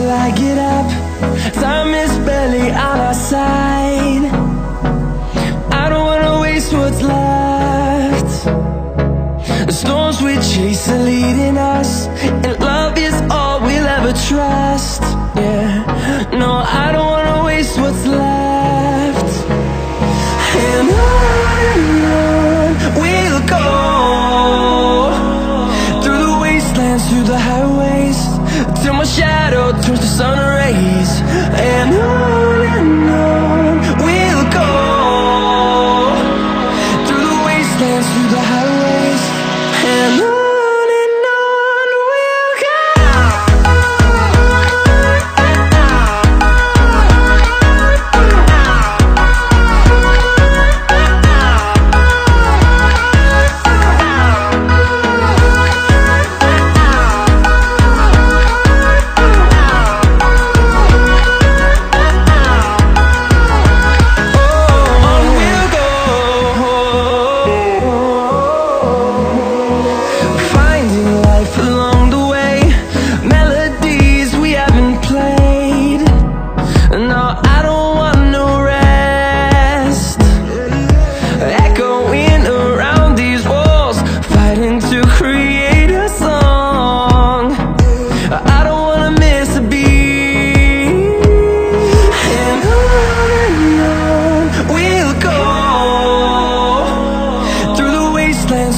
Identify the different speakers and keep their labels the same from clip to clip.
Speaker 1: till I get up. Time is barely on our side. I don't wanna waste what's left. The storms we chase are leading us, and love is all we'll ever trust. Yeah, no, I don't wanna waste what's left. And on we'll go, through the wastelands, through the highways, till my shadow turns to sun rays. And on we'll go, through the wastelands, through the highways, and on we'll go.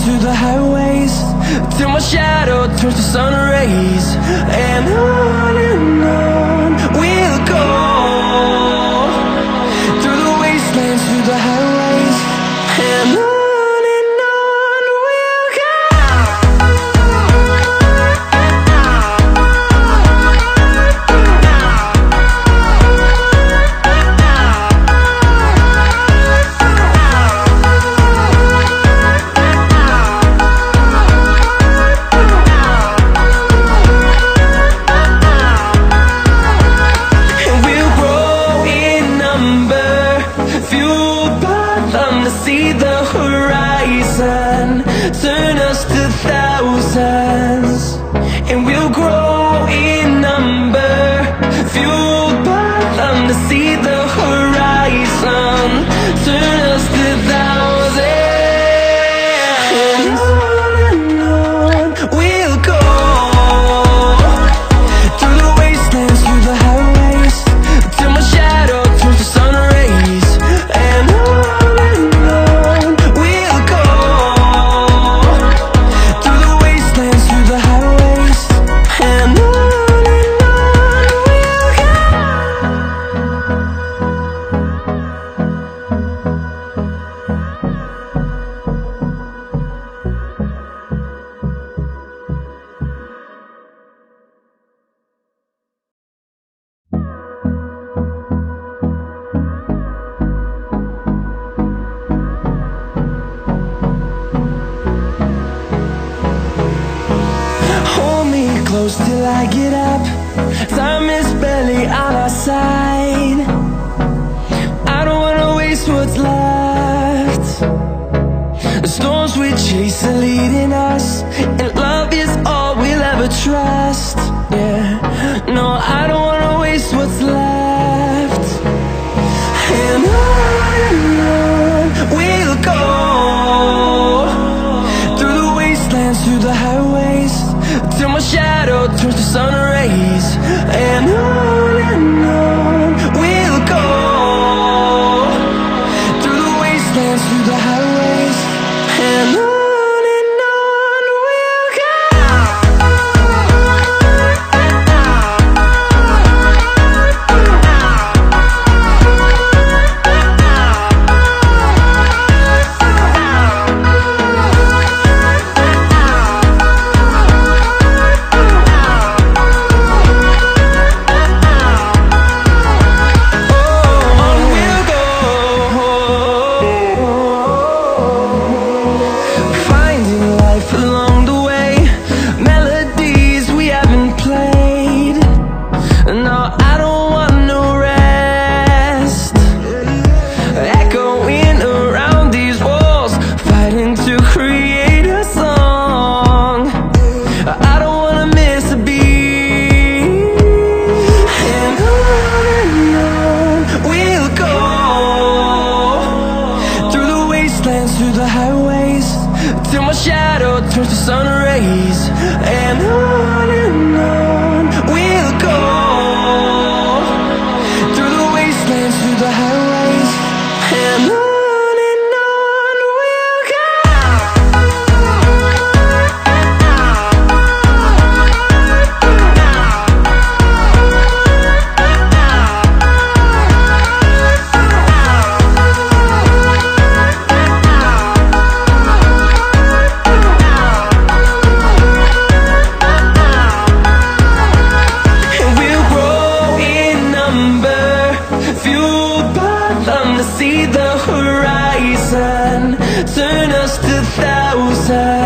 Speaker 1: Through the highways, till my shadow turns to sun rays. And on we'll go, through the wastelands, through the highways, and on we'll go. See the horizon, turn us to thousands, and we'll grow in number, fueled by them. To see the horizon, turn us to thousands, and on we'll go, through the wastelands, through the highways, till my shadow turns to sun rays. And close till I get up. Time is barely on our side. I don't wanna waste what's left. The storms we chase are leading us, and love is all we'll ever trust. Yeah, no, I don't wanna waste what's left. And on we'll go, through the wastelands, through the highways, till my shadow turns to sun rays. And on we'll go, through the wastelands, through the highways, and on we'll go. turns to sun rays, and on we'll go, through the wastelands, through the highways, and on we'll go. Fueled by them to see the horizon, turn us to thousands.